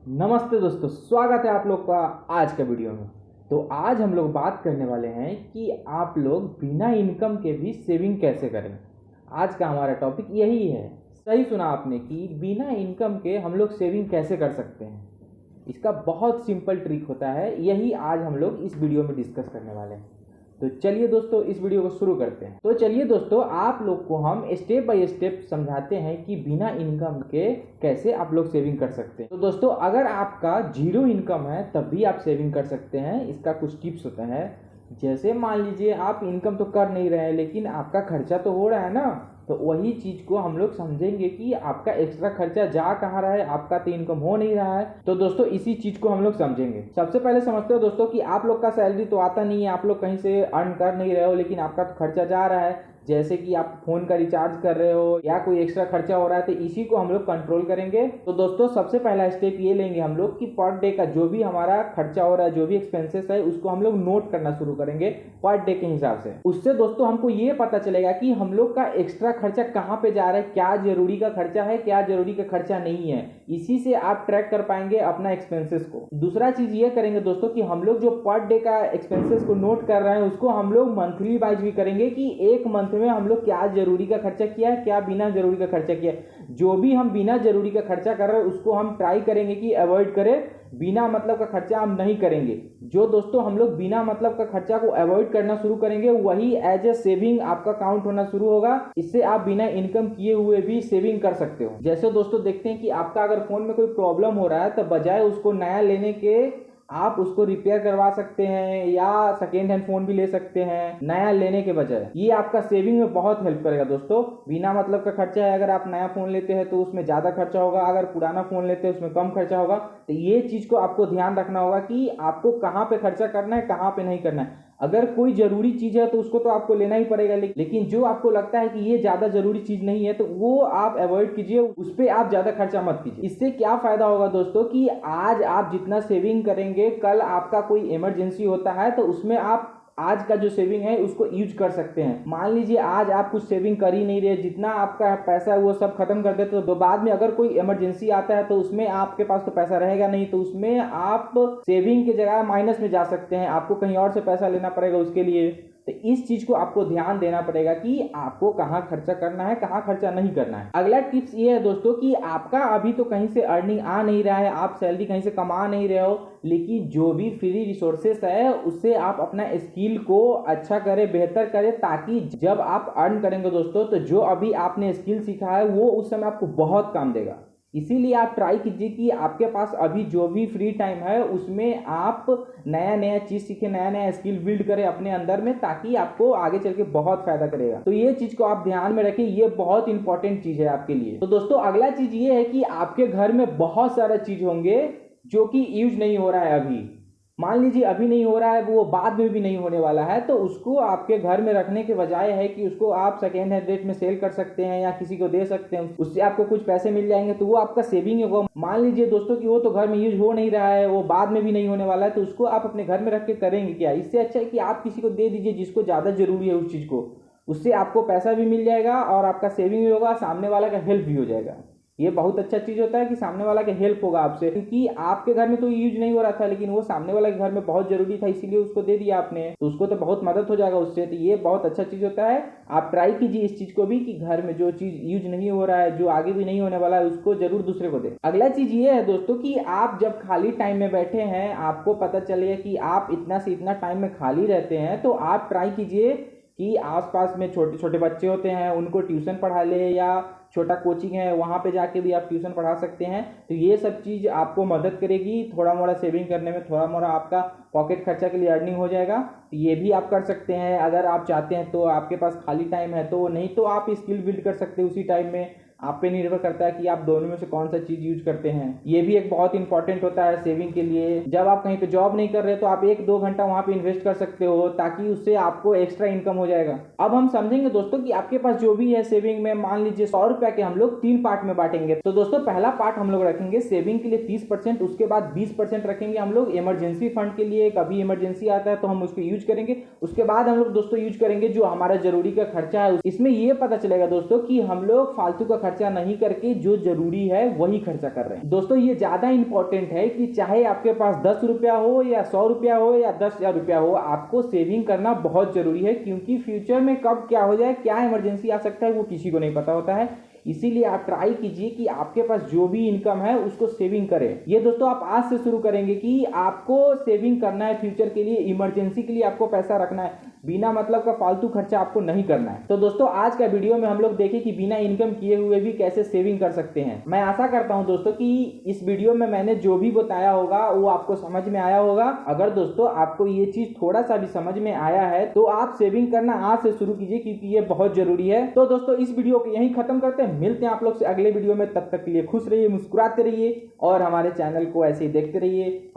नमस्ते दोस्तों, स्वागत है आप लोग का आज के वीडियो में। तो आज हम लोग बात करने वाले हैं कि आप लोग बिना इनकम के भी सेविंग कैसे करें। आज का हमारा टॉपिक यही है। सही सुना आपने कि बिना इनकम के हम लोग सेविंग कैसे कर सकते हैं। इसका बहुत सिंपल ट्रिक होता है, यही आज हम लोग इस वीडियो में डिस्कस करने वाले हैं। तो चलिए दोस्तों, इस वीडियो को शुरू करते हैं। तो चलिए दोस्तों, आप लोग को हम स्टेप बाय स्टेप समझाते हैं कि बिना इनकम के कैसे आप लोग सेविंग कर सकते हैं। तो दोस्तों, अगर आपका जीरो इनकम है तब भी आप सेविंग कर सकते हैं। इसका कुछ टिप्स होता है। जैसे मान लीजिए आप इनकम तो कर नहीं रहे हैं लेकिन आपका खर्चा तो हो रहा है ना, तो वही चीज को हम लोग समझेंगे कि आपका एक्स्ट्रा खर्चा जा कहाँ रहा है। आपका तो इनकम हो नहीं रहा है, तो दोस्तों इसी चीज को हम लोग समझेंगे। सबसे पहले समझते हो दोस्तों कि आप लोग का सैलरी तो आता नहीं है, आप लोग कहीं से अर्न कर नहीं रहे हो, लेकिन आपका तो खर्चा जा रहा है। जैसे कि आप फोन का रिचार्ज कर रहे हो या कोई एक्स्ट्रा खर्चा हो रहा है, तो इसी को हम लोग कंट्रोल करेंगे। तो दोस्तों सबसे पहला स्टेप ये लेंगे हम लोग कि पर डे का जो भी हमारा खर्चा हो रहा है, जो भी एक्सपेंसेस है, उसको हम लोग नोट करना शुरू करेंगे पर डे के हिसाब से। उससे दोस्तों हमको ये पता चलेगा कि हम लोग का एक्स्ट्रा खर्चा कहाँ पे जा रहा है, क्या जरूरी का खर्चा है, क्या जरूरी का खर्चा नहीं है। इसी से आप ट्रैक कर पाएंगे अपना एक्सपेंसेस को। दूसरा चीज ये करेंगे दोस्तों कि हम लोग जो पर डे का एक्सपेंसेस को नोट कर रहे हैं, उसको हम लोग मंथली वाइज भी करेंगे कि एक मंथ में हम लोग क्या जरूरी का खर्चा किया है, क्या बिना जरूरी का खर्चा किया है। जो भी हम बिना जरूरी का खर्चा कर रहे हैं उसको हम ट्राई करेंगे कि अवॉइड करें। बिना मतलब का खर्चा हम नहीं करेंगे। जो दोस्तों हम लोग बिना मतलब का खर्चा को अवॉइड करना शुरू करेंगे, वही एज ए सेविंग आपका काउंट होना शुरू होगा। इससे आप बिना इनकम किए हुए भी सेविंग कर सकते हो। जैसे दोस्तों देखते हैं कि आपका अगर फोन में कोई प्रॉब्लम हो रहा है, तो बजाय उसको नया लेने के आप उसको रिपेयर करवा सकते हैं या सेकेंड हैंड फोन भी ले सकते हैं नया लेने के बजाय। ये आपका सेविंग में बहुत हेल्प करेगा दोस्तों। बिना मतलब का खर्चा है, अगर आप नया फोन लेते हैं तो उसमें ज्यादा खर्चा होगा, अगर पुराना फोन लेते हैं उसमें कम खर्चा होगा। तो ये चीज को आपको ध्यान रखना होगा कि आपको कहाँ पे खर्चा करना है, कहाँ पे नहीं करना है। अगर कोई जरूरी चीज है तो उसको तो आपको लेना ही पड़ेगा, लेकिन जो आपको लगता है कि ये ज्यादा जरूरी चीज नहीं है तो वो आप अवॉइड कीजिए, उस पर आप ज्यादा खर्चा मत कीजिए। इससे क्या फायदा होगा दोस्तों कि आज आप जितना सेविंग करेंगे, कल आपका कोई इमरजेंसी होता है तो उसमें आप आज का जो सेविंग है उसको यूज कर सकते हैं। मान लीजिए आज आप कुछ सेविंग कर ही नहीं रहे, जितना आपका पैसा है वो सब खत्म कर देते, तो बाद में अगर कोई इमरजेंसी आता है तो उसमें आपके पास तो पैसा रहेगा नहीं, तो उसमें आप सेविंग की जगह माइनस में जा सकते हैं। आपको कहीं और से पैसा लेना पड़ेगा उसके लिए। तो इस चीज को आपको ध्यान देना पड़ेगा कि आपको कहाँ खर्चा करना है, कहाँ खर्चा नहीं करना है। अगला टिप्स ये है दोस्तों कि आपका अभी तो कहीं से अर्निंग आ नहीं रहा है, आप सैलरी कहीं से कमा नहीं रहे हो, लेकिन जो भी फ्री रिसोर्सेस है उससे आप अपना स्किल को अच्छा करें, बेहतर करें, ताकि जब आप अर्न करेंगे दोस्तों, तो जो अभी आपने स्किल सीखा है वो उस समय आपको बहुत काम देगा। इसीलिए आप ट्राई कीजिए कि आपके पास अभी जो भी फ्री टाइम है उसमें आप नया नया चीज सीखें, नया नया स्किल बिल्ड करें अपने अंदर में, ताकि आपको आगे चल के बहुत फायदा करेगा। तो ये चीज को आप ध्यान में रखें, ये बहुत इंपॉर्टेंट चीज है आपके लिए। तो दोस्तों अगला चीज ये है कि आपके घर में बहुत सारा चीज होंगे जो कि यूज नहीं हो रहा है अभी। मान लीजिए अभी नहीं हो रहा है, वो बाद में भी नहीं होने वाला है, तो उसको आपके घर में रखने के बजाय है कि उसको आप सेकेंड हैंड रेट में सेल कर सकते हैं या किसी को दे सकते हैं, उससे आपको कुछ पैसे मिल जाएंगे, तो वो आपका सेविंग होगा। मान लीजिए दोस्तों कि वो तो घर में यूज हो नहीं रहा है, वो बाद में भी नहीं होने वाला है, तो उसको आप अपने घर में रख के करेंगे क्या। इससे अच्छा है कि आप किसी को दे दीजिए जिसको ज्यादा जरूरी है उस चीज को। उससे आपको पैसा भी मिल जाएगा और आपका सेविंग भी होगा, सामने वाला का हेल्प भी हो जाएगा। ये बहुत अच्छा चीज होता है कि सामने वाला का हेल्प होगा आपसे, क्योंकि आपके घर में तो यूज नहीं हो रहा था लेकिन वो सामने वाले के घर में बहुत जरूरी था, इसीलिए उसको दे दिया आपने, तो उसको तो बहुत मदद हो जाएगा उससे। तो ये बहुत अच्छा चीज होता है। आप ट्राई कीजिए इस चीज को भी कि घर में जो चीज यूज नहीं हो रहा है, जो आगे भी नहीं होने वाला है, उसको जरूर दूसरे को दे। अगला चीज ये है दोस्तों कि आप जब खाली टाइम में बैठे हैं, आपको पता चले कि आप इतना से इतना टाइम में खाली रहते हैं, तो आप ट्राई कीजिए कि आसपास में छोटे छोटे बच्चे होते हैं उनको ट्यूशन पढ़ा ले, या छोटा कोचिंग है वहाँ पे जाके भी आप ट्यूशन पढ़ा सकते हैं। तो ये सब चीज़ आपको मदद करेगी थोड़ा मोड़ा सेविंग करने में, थोड़ा मोड़ा आपका पॉकेट खर्चा के लिए अर्निंग हो जाएगा। तो ये भी आप कर सकते हैं अगर आप चाहते हैं, तो आपके पास खाली टाइम है तो। नहीं तो आप स्किल बिल्ड कर सकते हैं उसी टाइम में। आप पे निर्भर करता है कि आप दोनों में से कौन सा चीज यूज करते हैं। ये भी एक बहुत इंपॉर्टेंट होता है सेविंग के लिए। जब आप कहीं पे जॉब नहीं कर रहे तो आप 1-2 घंटा वहां पे इन्वेस्ट कर सकते हो, ताकि उससे आपको एक्स्ट्रा इनकम हो जाएगा। अब हम समझेंगे दोस्तों कि आपके पास जो भी है सेविंग में, मान लीजिए 100 रुपया के हम लोग 3 पार्ट में बांटेंगे। तो दोस्तों पहला पार्ट हम लोग रखेंगे सेविंग के लिए 30%, उसके बाद 20% रखेंगे हम लोग इमरजेंसी फंड के लिए। कभी इमरजेंसी आता है तो हम उसको यूज करेंगे। उसके बाद हम लोग दोस्तों यूज करेंगे जो हमारा जरूरी का खर्चा है। इसमें ये पता चलेगा दोस्तों कि हम लोग फालतू का खर्चा नहीं करके जो जरूरी है वही खर्चा कर रहे हैं। दोस्तों ये ज्यादा इंपॉर्टेंट है कि चाहे आपके पास 10 रुपया हो या 100 रुपया हो या 10,000 रुपया हो, आपको सेविंग करना बहुत जरूरी है, क्योंकि फ्यूचर में कब क्या हो जाए, क्या इमरजेंसी आ सकता है, वो किसी को नहीं पता होता है। इसीलिए आप ट्राई कीजिए कि आपके पास जो भी इनकम है उसको सेविंग करें। ये दोस्तों आप आज से शुरू करेंगे कि आपको सेविंग करना है फ्यूचर के लिए, इमरजेंसी के लिए आपको पैसा रखना है, बिना मतलब का फालतू खर्चा आपको नहीं करना है। तो दोस्तों आज का वीडियो में हम लोग देखें कि बिना इनकम किए हुए भी कैसे सेविंग कर सकते हैं। मैं आशा करता हूं दोस्तों कि इस वीडियो में मैंने जो भी बताया होगा वो आपको समझ में आया होगा। अगर दोस्तों आपको ये चीज थोड़ा सा भी समझ में आया है तो आप सेविंग करना आज से शुरू कीजिए, क्योंकि ये बहुत जरूरी है। तो दोस्तों इस वीडियो को यहीं खत्म करते हैं, मिलते हैं आप लोग से अगले वीडियो में। तब तक के लिए खुश रहिए, मुस्कुराते रहिए और हमारे चैनल को ऐसे ही देखते रहिए।